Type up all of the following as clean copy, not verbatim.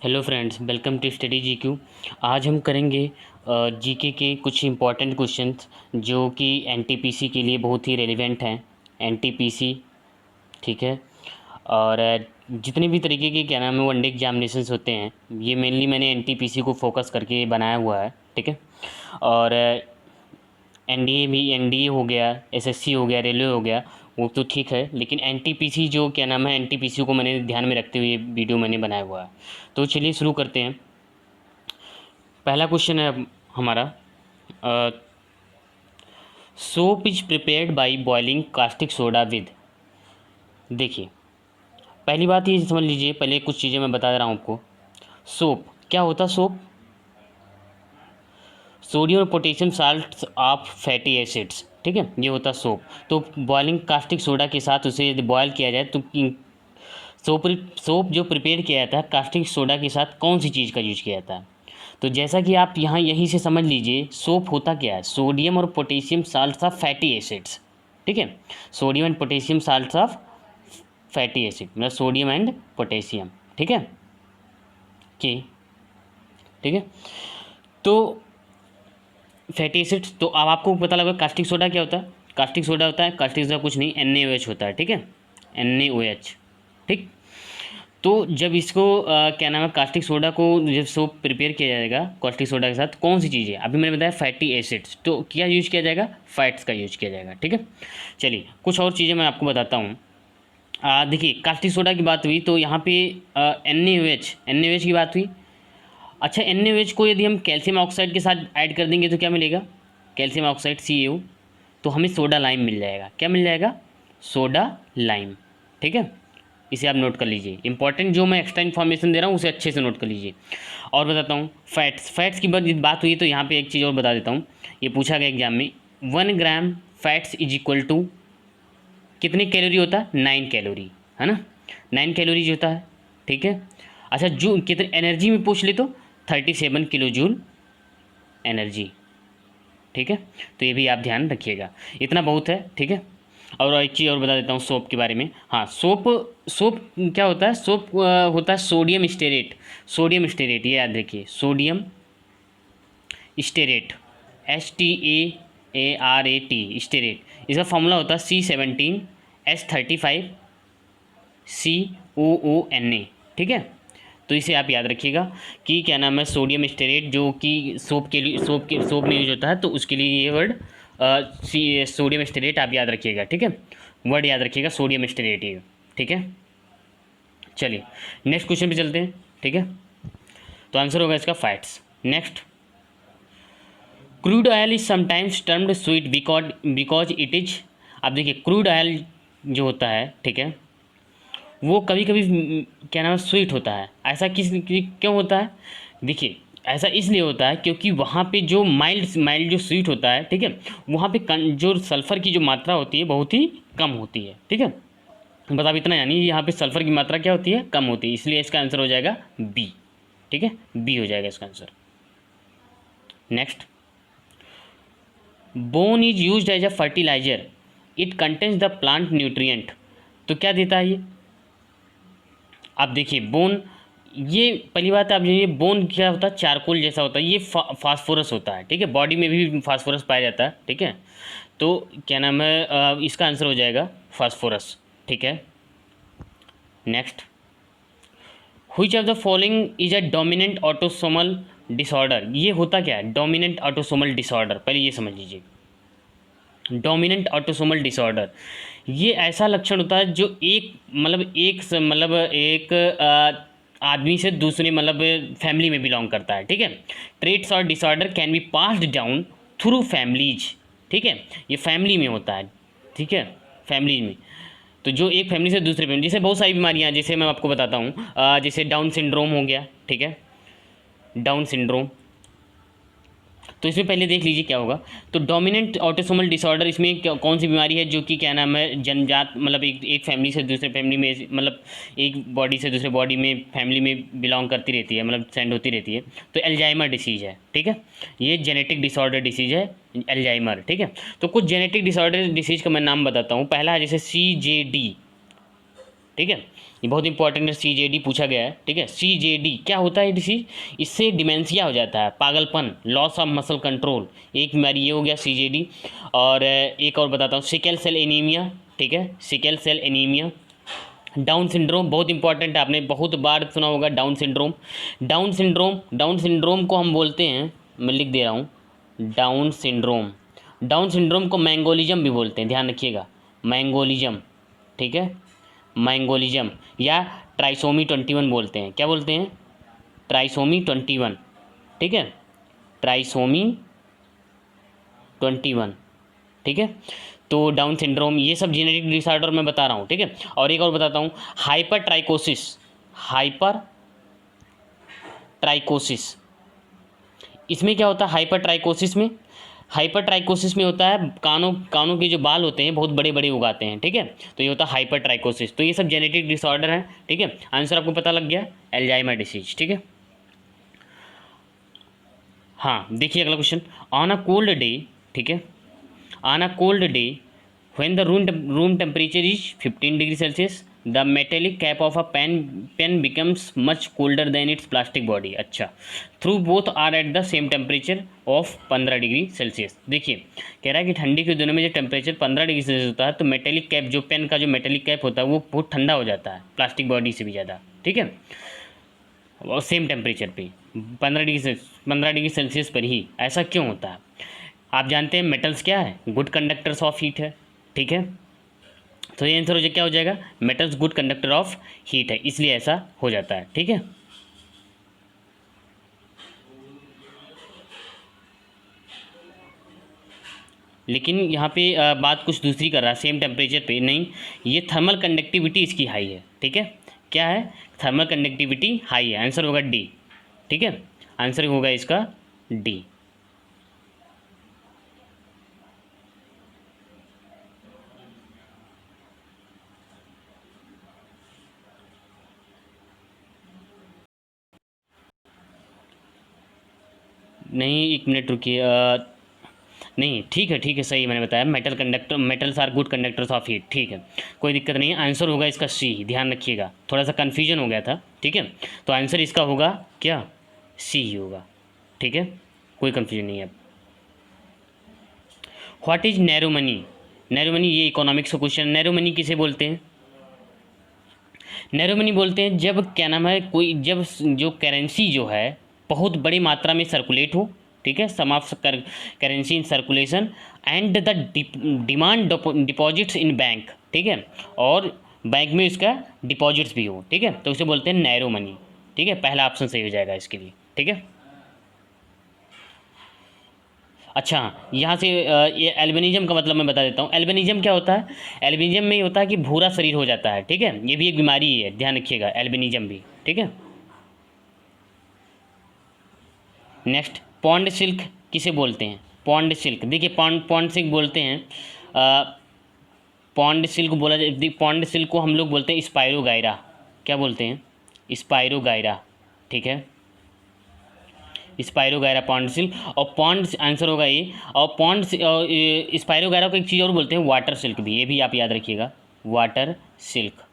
Hello friends, welcome to study GQ. आज हम करेंगे जीके के कुछ इम्पॉर्टेंट क्वेश्चंस जो कि एनटीपीसी के लिए बहुत ही रेलिवेंट हैं। एनटीपीसी, ठीक है। और जितने भी तरीके के क्या नाम है वनडे एग्जामिनेशंस होते हैं, ये मेनली मैंने एनटीपीसी को फोकस करके बनाया हुआ है, ठीक है। और एनडीए भी, एनडीए हो गया, एसएससी हो गया, रेलवे हो गया, वो तो ठीक है, लेकिन एनटीपीसी जो क्या नाम है, एनटीपीसी को मैंने ध्यान में रखते हुए वीडियो मैंने बनाया हुआ है। तो चलिए शुरू करते हैं। पहला क्वेश्चन है हमारा, soap is prepared by boiling caustic soda with. देखिए, पहली बात ये समझ लीजिए, पहले कुछ चीज़ें मैं बता दे रहा हूँ आपको। सोप क्या होता है? सोप सोडियम और potassium salts of fatty acids, ठीक है, ये होता है सोप। तो बॉइलिंग कास्टिक सोडा के साथ उसे यदि बॉयल किया जाए तो सोप सोप जो प्रिपेयर किया जाता है कास्टिक सोडा के साथ, कौन सी चीज़ का यूज किया जाता है? तो जैसा कि आप यहाँ यहीं से समझ लीजिए, सोप होता क्या है? सोडियम और potassium salts of fatty acids, ठीक है। Sodium and potassium salts of fatty acid, मतलब सोडियम एंड पोटेशियम, ठीक है, ठीक है। तो फैटी एसिड्स, तो अब आपको पता लगा कास्टिक सोडा क्या होता है। कास्टिक सोडा होता है, कास्टिक सोडा कुछ नहीं, NaOH होता है, ठीक है, NaOH, ठीक। तो जब इसको क्या नाम है, कास्टिक सोडा को जब सोप प्रिपेयर किया जाएगा कास्टिक सोडा के साथ, कौन सी चीज़ है? अभी मैंने बताया फैटी एसिड्स, तो क्या यूज किया जाएगा? फैट्स का यूज किया जाएगा, ठीक है। चलिए कुछ और चीज़ें मैं आपको बताता हूँ। देखिए, कास्टिक सोडा की बात हुई तो यहाँ पे NaOH की बात हुई। अच्छा, NaOH को यदि हम कैल्शियम ऑक्साइड के साथ ऐड कर देंगे तो क्या मिलेगा? कैल्शियम ऑक्साइड CaO, तो हमें सोडा लाइम मिल जाएगा। क्या मिल जाएगा? सोडा लाइम, ठीक है। इसे आप नोट कर लीजिए, इंपॉर्टेंट जो मैं एक्स्ट्रा इन्फॉर्मेशन दे रहा हूँ उसे अच्छे से नोट कर लीजिए। और बताता हूँ, फैट्स की बात हुई तो यहाँ पे एक चीज़ और बता देता हूँ, ये पूछा गया एग्जाम में। 1 ग्राम फैट्स इज इक्वल टू कितनी कैलोरी होता है? 9 कैलोरी, है ना, 9 कैलोरीज होता है, ठीक है। अच्छा, जो कितने एनर्जी में पूछ ले तो 37 किलो जूल एनर्जी, ठीक है। तो ये भी आप ध्यान रखिएगा, इतना बहुत है, ठीक है। और एक चीज़ और बता देता हूँ सोप के बारे में। हाँ, सोप सोप क्या होता है? सोप होता है सोडियम स्टेरेट। सोडियम स्टेरेट, ये याद रखिए, सोडियम स्टेरेट, STAARAT, स्टेरेट। इसका फॉर्मूला होता है C17H35COONA, ठीक है। तो इसे आप याद रखिएगा कि क्या नाम है, सोडियम स्टेरेट, जो कि सोप के लिए, सोप में यूज होता है, तो उसके लिए ये वर्ड सोडियम स्टेरेट आप याद रखिएगा, ठीक है। वर्ड याद रखिएगा सोडियम स्टेरेट, ये, ठीक है। चलिए नेक्स्ट क्वेश्चन पे चलते हैं, ठीक है। तो आंसर होगा इसका fats. Next, crude oil is sometimes termed sweet because it is. अब देखिए, क्रूड ऑयल जो होता है, ठीक है, वो कभी कभी क्या नाम है, स्वीट होता है। ऐसा क्यों होता है? देखिए, ऐसा इसलिए होता है क्योंकि वहाँ पे जो माइल्ड माइल्ड जो स्वीट होता है, ठीक है, वहाँ पे जो सल्फ़र की जो मात्रा होती है बहुत ही कम होती है, ठीक है। बस अब इतना, यानी यहाँ पे सल्फ़र की मात्रा क्या होती है? कम होती है, इसलिए इसका आंसर हो जाएगा बी, ठीक है, बी हो जाएगा इसका answer. Next, bone is use as a fertilizer, it contains the plant nutrient. तो क्या देता है ये? आप देखिए, बोन, ये पहली बात आप ये बोन क्या होता है? चारकोल जैसा होता है, ये फास्फोरस होता है, ठीक है, बॉडी में भी फास्फोरस पाया जाता है, ठीक है। तो क्या नाम है, इसका आंसर हो जाएगा फास्फोरस, ठीक है। Next, which of the following is a dominant autosomal disorder. ये होता क्या है डोमिनेंट ऑटोसोमल डिसऑर्डर? पहले ये समझ लीजिए, डोमिनेंट ऑटोसोमल डिसऑर्डर, ये ऐसा लक्षण होता है जो एक आदमी से दूसरे फैमिली में बिलोंग करता है, ठीक है। ट्रेट्स और disorder can be passed down through families, ठीक है, ये फैमिली में होता है, ठीक है, फैमिली में। तो जो एक फैमिली से दूसरे फैमिली, जैसे बहुत सारी बीमारियां, जैसे मैं आपको बताता हूँ, जैसे डाउन सिंड्रोम हो गया, ठीक है, डाउन सिंड्रोम। तो इसमें पहले देख लीजिए क्या होगा। तो डोमिनेंट ऑटोसोमल डिसऑर्डर, इसमें कौन सी बीमारी है जो कि क्या नाम है, जनजात, एक फैमिली से दूसरे फैमिली में, एक बॉडी से दूसरे बॉडी में, फैमिली में बिलोंग करती रहती है, सेंड होती रहती है। तो एल्जाइमर डिसीज़ है, ठीक है, ये जेनेटिक डिसऑर्डर डिसीज़ है, एल्जाइमर, ठीक है। तो कुछ जेनेटिक डिसऑर्डर डिसीज़ का मैं नाम बताता हूँ। पहला है जैसे CJD, ठीक है, ये बहुत इंपॉर्टेंट है, CJD पूछा गया है, ठीक है। CJD क्या होता है डिसीज, इससे डिमेंशिया हो जाता है, पागलपन, लॉस ऑफ मसल कंट्रोल, एक बीमारी ये हो गया CJD। और एक और बताता हूँ, सिकल सेल एनीमिया, ठीक है, sickle cell anaemia. Down syndrome बहुत इंपॉर्टेंट है, आपने बहुत बार सुना होगा डाउन सिंड्रोम। डाउन सिंड्रोम को हम बोलते हैं, मैं लिख दे रहा हूँ, डाउन सिंड्रोम। डाउन सिंड्रोम को मैंगोलिज्म भी बोलते हैं, ध्यान रखिएगा, मैंगोलिज्म, ठीक है, मैंगोलिज्म, या ट्राइसोमी 21 बोलते हैं, क्या बोलते हैं, ट्राइसोमी 21, ठीक है, ट्राइसोमी 21, ठीक है। तो डाउन सिंड्रोम, ये सब जेनेटिक डिसऑर्डर मैं बता रहा हूँ, ठीक है। और एक और बताता हूँ, हाइपर ट्राइकोसिस, हाइपर ट्राइकोसिस, इसमें क्या होता है, हाइपर ट्राइकोसिस में, हाइपर ट्राइकोसिस में होता है कानों के जो बाल होते हैं बहुत बड़े बड़े उगाते हैं, ठीक है, तो ये होता है हाइपर ट्राइकोसिस। तो ये सब जेनेटिक डिसऑर्डर है, ठीक है। आंसर आपको पता लग गया, अल्जाइमर डिसीज, ठीक है। हाँ देखिए अगला question, on a cold day, ठीक है, on a cold day when the room temperature is 15 degree Celsius, the metallic cap of a pen becomes much colder than its plastic body। अच्छा, through both are at the same temperature of 15 degree Celsius. देखिए कह रहा है कि ठंडी के दिनों में जो टेम्परेचर 15 डिग्री सेल्सियस होता है, तो मेटेलिक कैप, जो पेन का जो मेटेलिक कैप होता है वो बहुत ठंडा हो जाता है प्लास्टिक बॉडी से भी ज़्यादा, ठीक है, और सेम टेम्परेचर पे 15 डिग्री सेल्सियस पर ही। ऐसा क्यों होता है, आप जानते हैं मेटल्स क्या है, गुड कंडक्टर्स ऑफ हीट है, ठीक है। तो ये आंसर हो जाए, क्या हो जाएगा, metals good conductor of heat है, इसलिए ऐसा हो जाता है, ठीक है। लेकिन यहाँ पे बात कुछ दूसरी कर रहा है, सेम टेम्परेचर पे नहीं, ये थर्मल कंडक्टिविटी इसकी हाई है, ठीक है, क्या है, थर्मल कंडक्टिविटी हाई है, आंसर होगा डी, ठीक है, आंसर होगा इसका डी। नहीं एक मिनट रुकिए, नहीं ठीक है सही मैंने बताया, metals are good conductors of heat, ठीक है, कोई दिक्कत नहीं है, आंसर होगा इसका सी, ध्यान रखिएगा, थोड़ा सा कन्फ्यूजन हो गया था, ठीक है, तो आंसर इसका होगा क्या, सी ही होगा, ठीक है, कोई कन्फ्यूजन नहीं है। What is narrow money, narrow money ये इकोनॉमिक्स का क्वेश्चन, नैरो मनी किसे बोलते हैं, नैरो मनी बोलते हैं जब क्या नाम है, कोई जब जो करेंसी जो है बहुत बड़ी मात्रा में सर्कुलेट हो, ठीक है, sum of currency in circulation and the demand deposits in bank, ठीक है, और बैंक में इसका डिपॉजिट्स भी हो, ठीक है, तो उसे बोलते हैं नैरो मनी, ठीक है, पहला ऑप्शन सही हो जाएगा इसके लिए, ठीक है। अच्छा यहाँ से ये एल्बिनिज्म का मतलब मैं बता देता हूँ, एल्बिनिज्म क्या होता है, एल्बिनिज्म में ये होता है कि भूरा शरीर हो जाता है, ठीक है, ये भी एक बीमारी है, ध्यान रखिएगा, एल्बिनिज्म भी, ठीक है। नेक्स्ट, पॉन्ड सिल्क किसे बोलते हैं, पॉन्ड सिल्क, देखिए पॉन्ड सिल्क बोलते हैं, पॉन्ड सिल्क बोला जाए, पॉन्ड सिल्क को हम लोग बोलते हैं स्पायरो गायरा, क्या बोलते हैं, स्पायरो गायरा, ठीक है, स्पायरो गायरा पॉन्ड सिल्क, और पॉन्ड आंसर होगा ये, और पॉन्ड स्पायरो गायरा को एक चीज़ और बोलते हैं वाटर सिल्क भी, ये भी आप याद रखिएगा, वाटर सिल्क,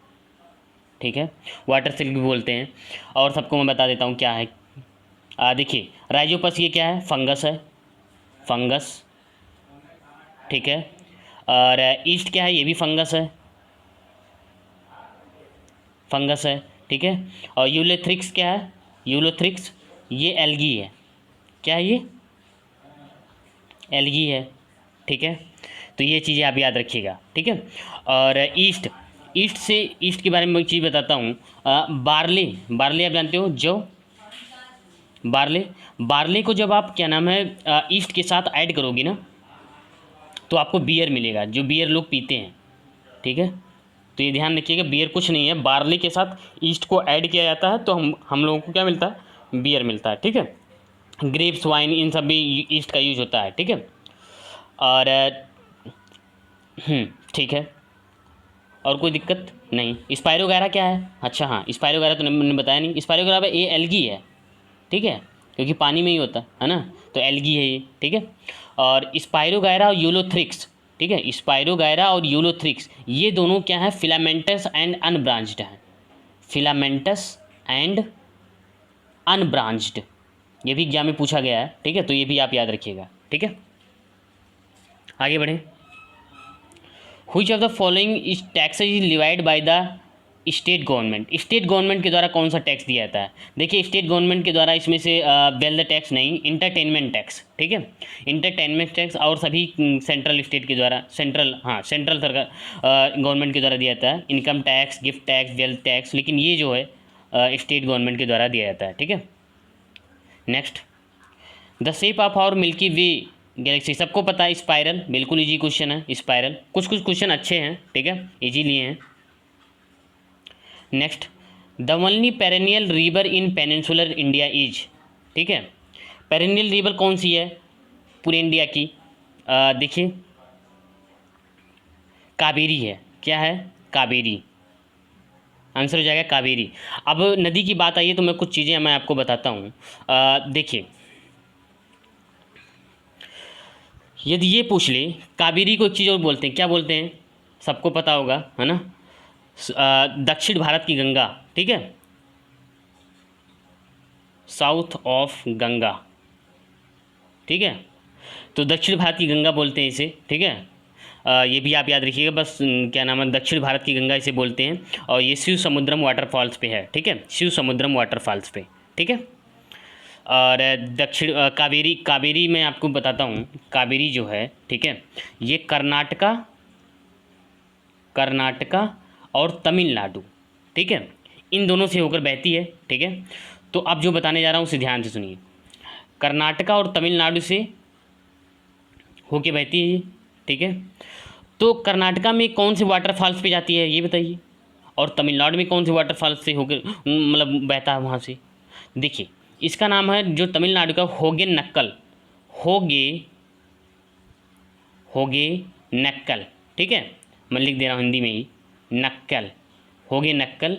ठीक है, वाटर सिल्क भी बोलते हैं। और सबको मैं बता देता हूँ क्या है, देखिए राइजोपस ये क्या है, फंगस है, फंगस, ठीक है, और ईस्ट क्या है, ये भी फंगस है, फंगस है, ठीक है, और यूलोथ्रिक्स क्या है, यूलोथ्रिक्स ये एल्गी है, क्या है ये, एल्गी है, ठीक है, तो ये चीज़ें आप याद रखिएगा, ठीक है। और ईस्ट के बारे में एक चीज़ बताता हूँ, बार्ले, बार्ले आप जानते हो, जो बार्ले को जब आप क्या नाम है ईस्ट के साथ ऐड करोगे ना, तो आपको बियर मिलेगा, जो बियर लोग पीते हैं, ठीक है, तो ये ध्यान रखिएगा, बियर कुछ नहीं है, बार्ले के साथ ईस्ट को ऐड किया जाता है, तो हम लोगों को क्या मिलता है, बियर मिलता है, ठीक है, ग्रेप्स, वाइन, इन सब भी ईस्ट का यूज होता है, ठीक है। और ठीक है, और कोई दिक्कत नहीं। स्पायरो वगैरह क्या है, अच्छा हाँ स्पायरो वगैरह तो मैंने बताया नहीं, स्पायरो वगैरह ये एल्गी है, ठीक है, क्योंकि पानी में ही होता है ना, तो एल्गी है ये, ठीक है। और स्पायरो गायरा और यूलोथ्रिक्स, ठीक है, स्पायरो गायरा और यूलोथ्रिक्स ये दोनों क्या है, फिलामेंटस एंड अनब्रांच्ड हैं, फिलामेंटस एंड अनब्रांच्ड, ये भी एग्जाम में पूछा गया है, ठीक है, तो ये भी आप याद रखिएगा, ठीक है। आगे बढ़ें। Which of the following is tax is levied by the state government, state government के द्वारा कौन सा टैक्स दिया जाता है? देखिए स्टेट गवर्नमेंट के द्वारा इसमें से वेल्थ टैक्स नहीं, इंटरटेनमेंट टैक्स, ठीक है, इंटरटेनमेंट टैक्स और सभी सेंट्रल स्टेट के द्वारा, सेंट्रल सरकार गवर्नमेंट के द्वारा दिया जाता है, income tax, gift tax, wealth tax, लेकिन ये जो है स्टेट गवर्नमेंट के द्वारा दिया जाता है, ठीक है। Next, the shape of our Milky Way galaxy, सबको पता है स्पाइरल, बिल्कुल इजी क्वेश्चन है स्पाइरल, कुछ कुछ क्वेश्चन अच्छे हैं, ठीक है, इजी लिए हैं। Next, the only perennial river in peninsular India is, ठीक है, पेरेनियल रिवर कौन सी है पूरे इंडिया की? देखिए कावेरी है, क्या है? कावेरी, आंसर हो जाएगा कावेरी। अब नदी की बात आई है तो मैं कुछ चीज़ें मैं आपको बताता हूँ। देखिए यदि ये पूछ ले, कावेरी को एक चीज़ और बोलते हैं, क्या बोलते हैं? सबको पता होगा, है ना, दक्षिण भारत की गंगा, ठीक है, साउथ ऑफ गंगा, ठीक है, तो दक्षिण भारत की गंगा बोलते हैं इसे, ठीक है। ये भी आप याद रखिएगा, बस क्या नाम है, दक्षिण भारत की गंगा इसे बोलते हैं, और ये शिव समुद्रम वाटरफॉल्स पे है, ठीक है, शिव समुद्रम वाटरफॉल्स पे, ठीक है। और दक्षिण कावेरी, कावेरी मैं आपको बताता हूँ, कावेरी जो है, ठीक है, ये कर्नाटका और तमिलनाडु, ठीक है, इन दोनों से होकर बहती है, ठीक है। तो अब जो बताने जा रहा हूँ उसे ध्यान से सुनिए, कर्नाटका और तमिलनाडु से होके बहती है ये, ठीक है। तो कर्नाटका में कौन से वाटरफॉल्स पे जाती है ये बताइए, और तमिलनाडु में कौन से वाटरफॉल्स से होकर मतलब बहता है वहाँ से? देखिए इसका नाम है जो तमिलनाडु का होगे नक्कल, होगे नक्कल, ठीक है, मैं लिख दे रहा हूँ हिंदी में ही, नक्कल, होगे नक्कल,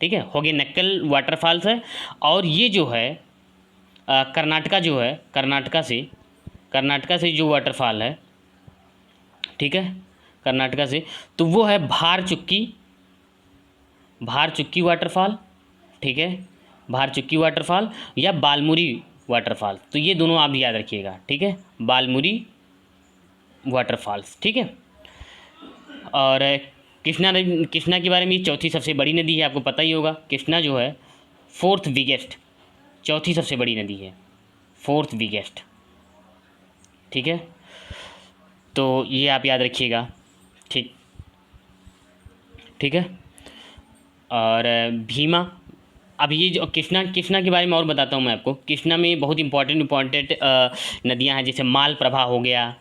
ठीक है, होगे नक्कल वाटरफॉल्स है। और ये जो है कर्नाटका जो है, कर्नाटका से जो वाटरफॉल है, ठीक है, कर्नाटका से, तो वो है भार चुक्की वाटरफॉल, ठीक है, भार चुक्की वाटरफॉल या बालमुरी वाटरफॉल, तो ये दोनों आप याद रखिएगा, ठीक है, बालमुरी वाटरफॉल्स, ठीक है। और कृष्णा के बारे में, ये चौथी सबसे बड़ी नदी है, आपको पता ही होगा, कृष्णा जो है फोर्थ बिगेस्ट, चौथी सबसे बड़ी नदी है, फोर्थ बिगेस्ट, ठीक है, तो ये आप याद रखिएगा, ठीक है। और भीमा, अब ये जो कृष्णा के बारे में और बताता हूँ मैं आपको, कृष्णा में बहुत इंपॉर्टेंट नदियाँ हैं, जैसे मालप्रभा हो गया,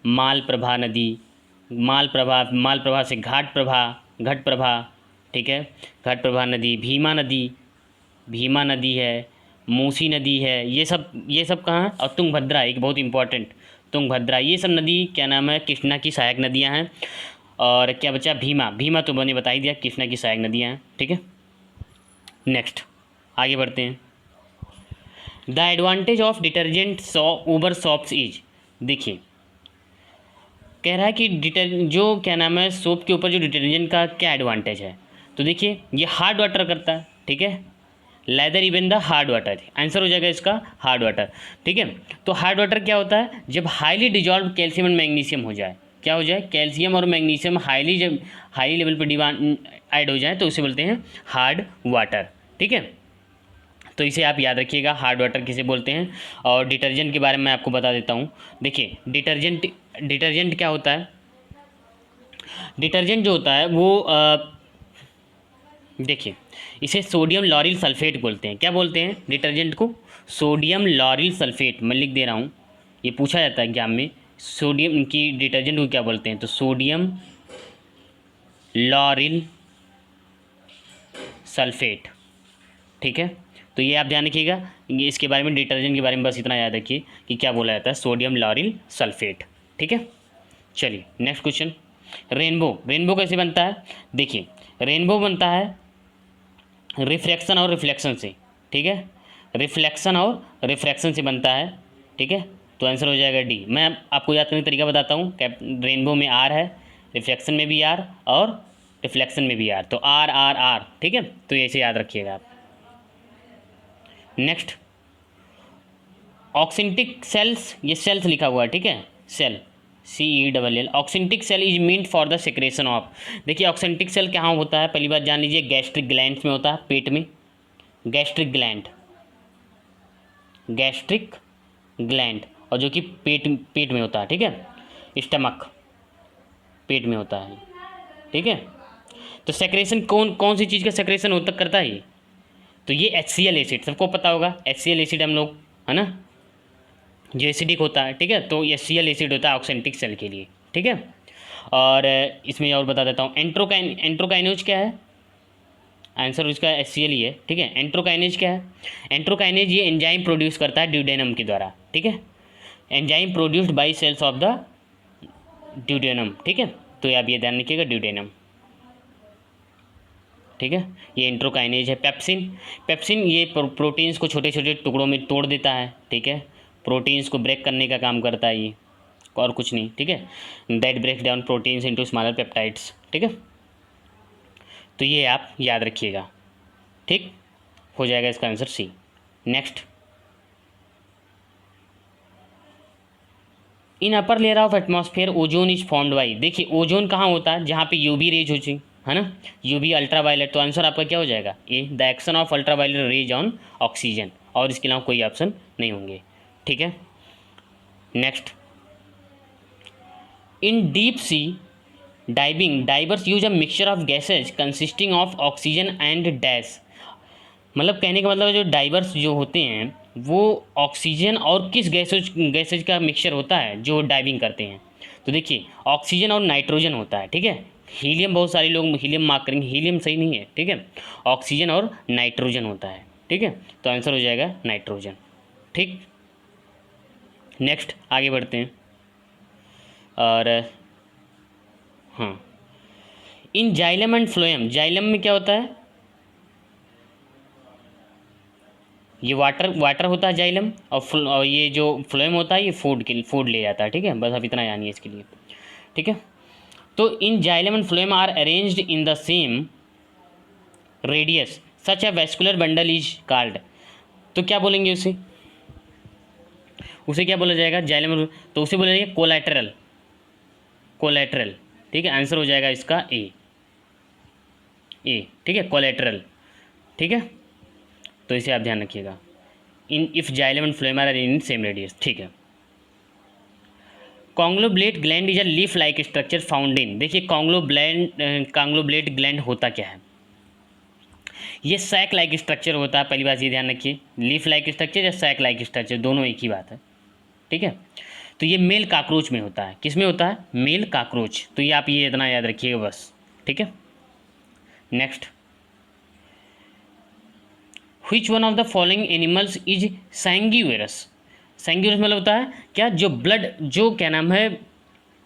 मालप्रभा नदी, मालप्रभा से घटप्रभा, ठीक है, घटप्रभा नदी, भीमा नदी है, मूसी नदी है, ये सब कहाँ है? और तुंगभद्रा, एक बहुत इंपॉर्टेंट तुंगभद्रा, ये सब नदी क्या नाम है, कृष्णा की सहायक नदियाँ हैं। और क्या बचा? भीमा तो मैंने बता ही दिया, कृष्णा की सहायक नदियाँ हैं, ठीक है। नेक्स्ट आगे बढ़ते हैं। The advantage of detergent over soaps is, देखिए कह रहा है कि जो क्या नाम है, सोप के ऊपर जो डिटर्जेंट का क्या एडवांटेज है, तो देखिए ये हार्ड वाटर करता है, ठीक है, leather even the hard water, answer हो जाएगा इसका हार्ड वाटर, ठीक है। तो हार्ड वाटर क्या होता है? जब highly dissolve calcium and magnesium हो जाए, क्या हो जाए? कैल्शियम और मैग्नीशियम जब हाई लेवल पर ऐड हो जाए तो उसे बोलते हैं हार्ड वाटर, ठीक है। तो इसे आप याद रखिएगा, हार्ड वाटर किसे बोलते हैं। और डिटर्जेंट के बारे में मैं आपको बता देता हूँ। देखिए डिटर्जेंट क्या होता है? डिटर्जेंट जो होता है वो देखिए इसे सोडियम लॉरिल सल्फेट बोलते हैं। क्या बोलते हैं डिटर्जेंट को? सोडियम लॉरिल सल्फेट, मैं लिख दे रहा हूँ, ये पूछा जाता है एग्जाम में, सोडियम की डिटर्जेंट को क्या बोलते हैं? तो सोडियम लॉरिल सल्फेट, ठीक है। तो ये आप ध्यान रखिएगा, ये इसके बारे में, डिटर्जेंट के बारे में बस इतना याद रखिए कि क्या बोला जाता है, सोडियम लॉरिल सल्फेट, ठीक है। चलिए नेक्स्ट क्वेश्चन, रेनबो कैसे बनता है? देखिए रेनबो बनता है रिफ्रैक्शन और रिफ्लेक्शन से, ठीक है, रिफ्लेक्शन और रिफ्रैक्शन से बनता है, ठीक है। तो आंसर हो जाएगा डी। मैं आपको याद करने का तरीका बताता हूँ। रेनबो में आर है, रिफ्लेक्शन में भी आर और रिफ्लेक्शन में भी आर, तो आर आर आर, ठीक है, तो ऐसे याद रखिएगा आप। नेक्स्ट ऑक्सिंटिक सेल्स, ये सेल्स लिखा हुआ है, ठीक है, cell CELL। Oxyntic cell is meant for the secretion of, देखिए ऑक्सिंटिक सेल कहाँ होता है, पहली बात जान लीजिए, गैस्ट्रिक ग्लैंड्स में होता है, पेट में, गैस्ट्रिक ग्लैंड, गैस्ट्रिक ग्लैंड, और जो कि पेट में होता है, ठीक है, स्टमक, पेट में होता है, ठीक है। तो सेक्रेशन कौन कौन सी चीज़ का सेक्रेशन होता करता है ये, तो ये HCl एसिड, सबको पता होगा HCl एसिड हम लोग, है ना, जो एसिडिक होता है, ठीक है, तो HCl एसिड होता है ऑक्सेंटिक सेल के लिए, ठीक है। और इसमें और बता देता हूँ, एंट्रोकाइनेज क्या है, आंसर उसका HCl ही है, ठीक है। एंट्रोकाइनेज क्या है, एंट्रोकाइनेज ये एंजाइम प्रोड्यूस करता है ड्यूडेनम के द्वारा, ठीक है, enzyme produced by cells of the duodenum, ठीक है, तो आप ये ध्यान रखिएगा ड्यूडेनम, ठीक है, ये एंट्रोकाइनेज है। पेप्सिन, पेप्सिन ये प्रोटीन्स को छोटे छोटे टुकड़ों में तोड़ देता है, ठीक है, प्रोटीन्स को ब्रेक करने का काम करता है ये, और कुछ नहीं, ठीक है, that breaks down proteins into smaller peptides, ठीक है, तो ये आप याद रखिएगा, ठीक, हो जाएगा इसका answer C। Next, in upper layer of atmosphere ozone is formed by, देखिए ओजोन कहाँ होता है, जहाँ पे UV रेज हो चुकी है ना, UV अल्ट्रावायलेट, तो आंसर आपका क्या हो जाएगा A, the action of ultraviolet rays on oxygen, और इसके अलावा कोई ऑप्शन नहीं होंगे, ठीक है। Next, in deep sea diving divers use a mixture of gases consisting of oxygen and dash, मतलब कहने का मतलब जो डाइवर्स जो होते हैं वो ऑक्सीजन और किस गैसेज का मिक्सचर होता है जो डाइविंग करते हैं, तो देखिए ऑक्सीजन और नाइट्रोजन होता है, ठीक है, हीलियम बहुत सारे लोग हीलियम मार्क करेंगे, हीलियम सही नहीं है, ठीक है, ऑक्सीजन और नाइट्रोजन होता है, ठीक है, तो आंसर हो जाएगा नाइट्रोजन, ठीक। नेक्स्ट आगे बढ़ते हैं, और हाँ, इन जाइलम एंड फ्लोएम, जाइलम में क्या होता है, ये वाटर होता है जाइलम, और ये जो फ्लोएम होता है ये फूड ले जाता है, ठीक है, बस अब इतना जानिए इसके लिए, ठीक है। तो in xylem and phloem are arranged in the same radius such a vascular bundle is called, तो क्या बोलेंगे उसे, क्या बोला जाएगा जाइलम, तो उसे बोला जाएगा कोलैटरल, कोलैटरल, ठीक है, आंसर हो जाएगा इसका ए, ठीक है, कोलैटरल, ठीक है, तो इसे आप ध्यान रखिएगा, in if xylem and phloem are in same radius, ठीक है। Conglobate gland is a leaf like structure found in, देखिए कॉन्ग्लोब्लेट ग्लैंड होता क्या है, ये सैक लाइक स्ट्रक्चर होता है, पहली बात ये ध्यान रखिए, लीफ लाइक स्ट्रक्चर या सैक लाइक स्ट्रक्चर दोनों एक ही बात है, ठीक है, तो ये मेल काकरोच में होता है, किस में होता है, मेल काकरोच, तो ये आप ये इतना याद रखिएगा बस, ठीक है। Next, which one of the following animals is sanguivorous, sanguivorous मतलब होता है क्या, जो ब्लड, जो क्या नाम है,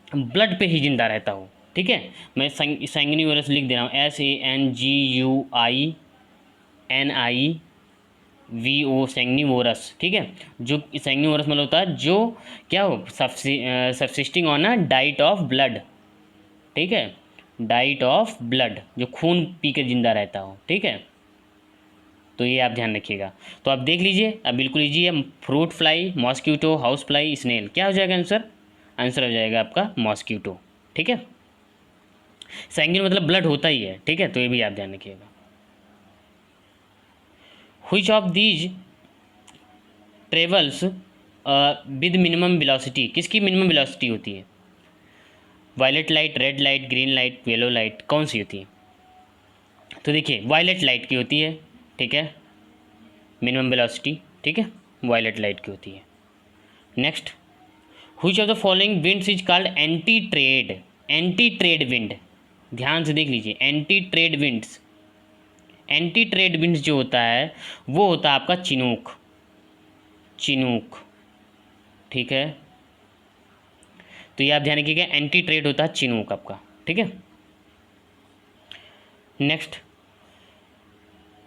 ब्लड पे ही जिंदा रहता हो, ठीक है, मैं सैंग्यूरस लिख दे रहा हूँ, SANGUINIVO, सैंग्यूरस, ठीक है, जो सैंग्यूरस मतलब होता है जो क्या हो, subsisting on a diet of blood, ठीक है, डाइट ऑफ ब्लड, जो खून पी कर जिंदा रहता हो, ठीक है, तो ये आप ध्यान रखिएगा। तो आप देख लीजिए, अब बिल्कुल ईजी है, fruit fly, mosquito, house fly, snail, क्या हो जाएगा आंसर, आंसर हो जाएगा आपका मॉस्क्यूटो, ठीक है, सैंगिन मतलब ब्लड होता ही है, ठीक है, तो ये भी आप ध्यान रखिएगा। Which of these travels with minimum velocity, किसकी मिनिमम वेलोसिटी होती है, violet light, red light, green light, yellow light, कौन सी होती है, तो देखिए वायलेट लाइट की होती है, ठीक है, मिनिमम वेलोसिटी, ठीक है, वायलेट लाइट की होती है। Next, which of the following winds is called anti trade, anti trade wind, ध्यान से देख लीजिए, anti trade winds, anti trade winds जो होता है वो होता है आपका चिनूक, चिनूक, ठीक है, तो ये आप ध्यान रखिएगा, एंटी ट्रेड होता है चिनूक आपका, ठीक है। Next,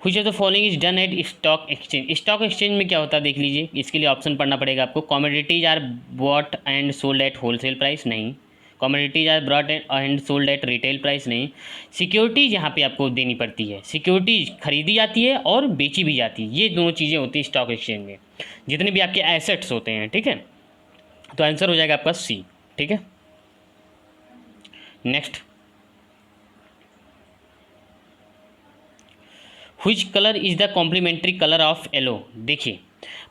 which of the following is done at stock exchange, stock exchange में क्या होता है देख लीजिए, इसके लिए ऑप्शन पढ़ना पड़ेगा आपको, commodities are bought and sold at wholesale price, नहीं, commodities are brought and sold at retail price नहीं, सिक्योरिटीज यहाँ पे आपको देनी पड़ती है, सिक्योरिटीज खरीदी जाती है और बेची भी जाती है, ये दोनों चीज़ें होती है स्टॉक एक्सचेंज में, जितने भी आपके एसेट्स होते हैं, ठीक है। तो आंसर हो जाएगा आपका सी, ठीक है। Next, which colour is the complementary colour of yellow. देखिए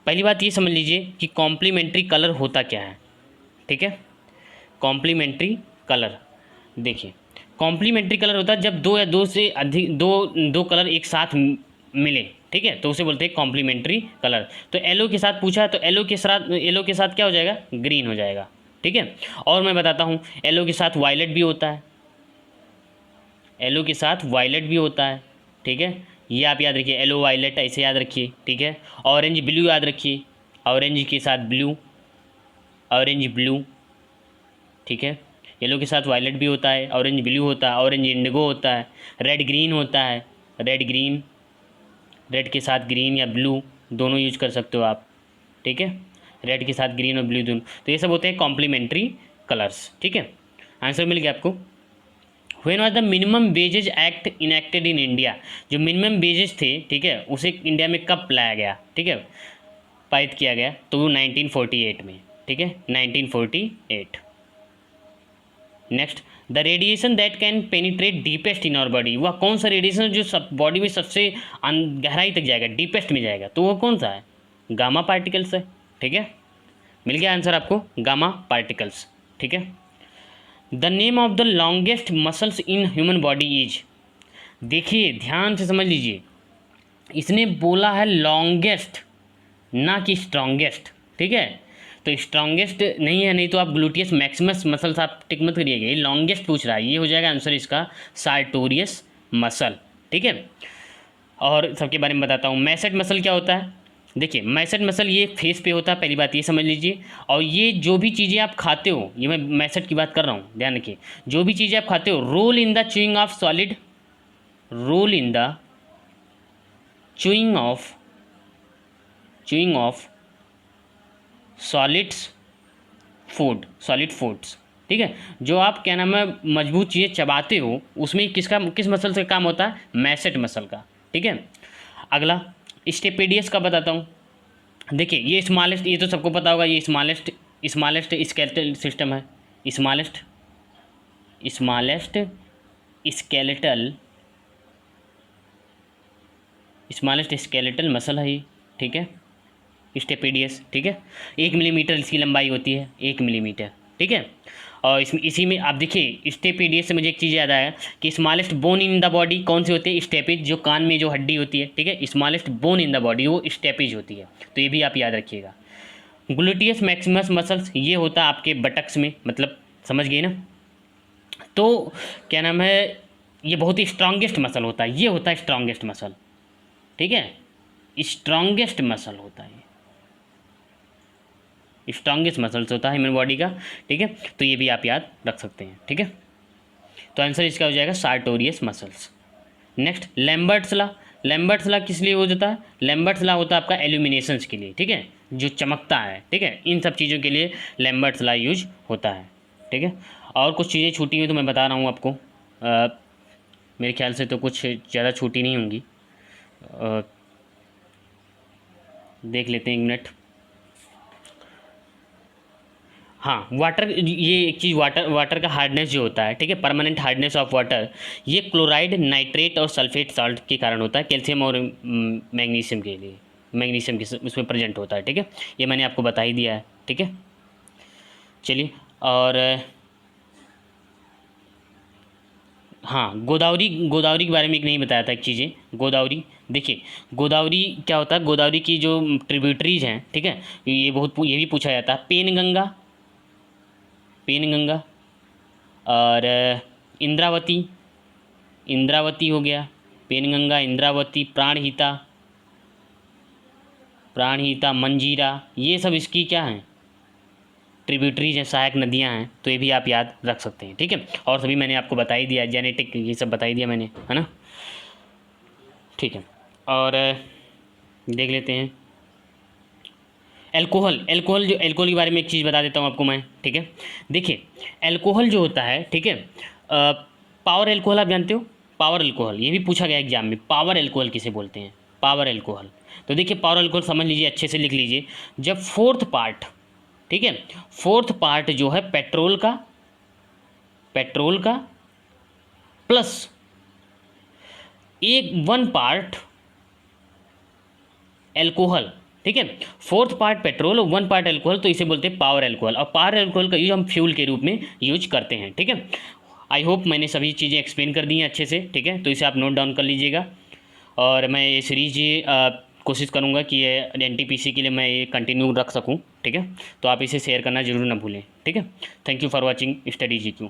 पहली बात ये समझ लीजिए कि कॉम्प्लीमेंट्री कलर होता क्या है, ठीक है। कॉम्प्लीमेंट्री कलर, देखिए कॉम्प्लीमेंट्री कलर होता है जब दो या दो से अधिक दो कलर एक साथ मिले, ठीक है, तो उसे बोलते हैं कॉम्प्लीमेंट्री कलर। तो येलो के साथ पूछा है तो येलो के साथ क्या हो जाएगा, ग्रीन हो जाएगा, ठीक है। और मैं बताता हूँ येलो के साथ वायलेट भी होता है, येलो के साथ वायलेट भी होता है, ठीक है। ये आप याद रखिए, येलो वायलेट ऐसे याद रखिए, ठीक है। ऑरेंज ब्लू याद रखिए, ऑरेंज के साथ ब्लू, ऑरेंज ब्लू, ठीक है। येलो के साथ वायलेट भी होता है, ऑरेंज ब्लू होता है, ऑरेंज इंडिगो होता है, रेड ग्रीन होता है, रेड ग्रीन, रेड के साथ ग्रीन या ब्लू दोनों यूज कर सकते हो आप, ठीक है। रेड के साथ ग्रीन और ब्लू दोनों, तो ये सब होते हैं कॉम्प्लीमेंट्री कलर्स, ठीक है। आंसर मिल गया आपको। When was the minimum wages act enacted in India. जो मिनिमम वेजेज थे, ठीक है, उसे इंडिया में कब लाया गया, ठीक है, पारित किया गया, तो वो 1948 में, ठीक है, 1948। Next, the radiation that can penetrate deepest in our body. वह कौन सा रेडिएशन जो सब बॉडी में सबसे गहराई तक जाएगा, डीपेस्ट में जाएगा, तो वो कौन सा है, गामा पार्टिकल्स है, ठीक है। मिल गया आंसर आपको, गामा पार्टिकल्स, ठीक है। The name of the longest muscles in human body is. देखिए ध्यान से समझ लीजिए, इसने बोला है लॉन्गेस्ट, ना कि स्ट्रॉन्गेस्ट, ठीक है। तो स्ट्रॉन्गेस्ट नहीं है, नहीं तो आप ग्लूटियस मैक्सिमस मसल्स आप टिक मत करिएगा, ये लॉन्गेस्ट पूछ रहा है, ये हो जाएगा आंसर इसका सार्टोरियस मसल, ठीक है। और सबके बारे में बताता हूँ, मैसेट मसल क्या होता है। देखिए मैसेट मसल ये फेस पे होता है, पहली बात ये समझ लीजिए। और ये जो भी चीज़ें आप खाते हो, ये मैं मैसेट की बात कर रहा हूँ, ध्यान रखिए, जो भी चीज़ें आप खाते हो, role in the chewing of solid, role in the chewing of solids food, solid foods, ठीक है। जो आप क्या नाम है मजबूत चीज़ें चबाते हो, उसमें किस मसल से काम होता है, मैसेट मसल का, ठीक है। अगला स्टेपेडियस का बताता हूँ। देखिए ये स्मॉलेस्ट, ये तो सबको पता होगा, ये स्मॉलेस्ट स्केलेटल सिस्टम है, स्मॉलेस्ट स्केलेटल मसल है ये, ठीक है, स्टेपेडियस, ठीक है। 1 मिलीमीटर इसकी लंबाई होती है, 1 मिलीमीटर, ठीक है। और इसी में आप देखिए स्टेपेडियस से मुझे एक चीज़ याद आया कि smallest bone in the body कौन सी होती है, स्टेपिज, जो कान में जो हड्डी होती है, ठीक है, smallest bone in the body वो स्टेपिज होती है, तो ये भी आप याद रखिएगा। ग्लूटियस मैक्सिमस मसल्स ये होता है आपके बटक्स में, मतलब समझ गए ना। तो क्या नाम है, ये बहुत ही स्ट्रांगेस्ट मसल होता है, ये होता है स्ट्रांगेस्ट मसल, ठीक है, स्ट्रांगेस्ट मसल होता है, स्ट्रांगेस्ट मसल्स होता है ह्यूमन बॉडी का, ठीक है। तो ये भी आप याद रख सकते हैं, ठीक है। तो आंसर इसका हो जाएगा sartorius muscles. Next, Lambert's law. Lambert's law किस लिए यूज होता है, लैम्बर्ट्स लॉ होता है आपका एल्यूमिनेशंस के लिए, ठीक है, जो चमकता है, ठीक है, इन सब चीज़ों के लिए लैम्बर्ट्स लॉ यूज होता है, ठीक है। और कुछ चीज़ें छूटी हुई तो मैं बता रहा हूँ आपको, मेरे ख्याल से तो कुछ ज़्यादा छूटी नहीं होंगी, देख लेते हैं 1 मिनट। हाँ वाटर, ये एक चीज़, वाटर का हार्डनेस जो होता है, ठीक है, परमानेंट हार्डनेस ऑफ वाटर, ये क्लोराइड, नाइट्रेट और सल्फेट साल्ट के कारण होता है, कैल्शियम और मैग्नीशियम के लिए, मैग्नीशियम के उसमें प्रेजेंट होता है, ठीक है, ये मैंने आपको बता ही दिया है, ठीक है। चलिए, और हाँ गोदावरी के बारे में एक नहीं बताया था, एक चीज़ें, गोदावरी। देखिए गोदावरी क्या होता है, गोदावरी की जो ट्रिब्यूटरीज हैं, ठीक है, ये भी पूछा जाता है, पेनगंगा और इंद्रावती हो गया, पेनगंगा, इंद्रावती, प्राणहिता, मंजीरा, ये सब इसकी क्या हैं, ट्रिब्यूटरीज हैं, सहायक नदियां हैं, तो ये भी आप याद रख सकते हैं, ठीक है। और सभी मैंने आपको बता ही दिया, जेनेटिक ये सब बता ही दिया मैंने, है ना, ठीक है। और देख लेते हैं एल्कोहल, एल्कोहल जो, एल्कोहल के बारे में एक चीज़ बता देता हूँ आपको मैं, ठीक है। देखिए एल्कोहल जो होता है, ठीक है, पावर एल्कोहल आप जानते हो, पावर एल्कोहल, ये भी पूछा गया एग्जाम में, पावर एल्कोहल किसे बोलते हैं, पावर एल्कोहल। तो देखिए पावर एल्कोहल समझ लीजिए, अच्छे से लिख लीजिए, जब फोर्थ पार्ट, ठीक है, फोर्थ पार्ट जो है पेट्रोल का, पेट्रोल का प्लस एक वन पार्ट एल्कोहल, ठीक है, फोर्थ पार्ट पेट्रोल और वन पार्ट एल्कोहल, तो इसे बोलते हैं पावर एल्कोहल। और पावर एल्कोहल का यूज हम फ्यूल के रूप में यूज करते हैं, ठीक है। आई होप मैंने सभी चीज़ें एक्सप्लेन कर दी हैं अच्छे से, ठीक है, तो इसे आप नोट डाउन कर लीजिएगा। और मैं ये सीरीज कोशिश करूँगा कि ये एनटीपीसी के लिए मैं ये कंटिन्यू रख सकूँ, ठीक है। तो आप इसे शेयर करना जरूर ना भूलें, ठीक है। Thank you for watching study GQ.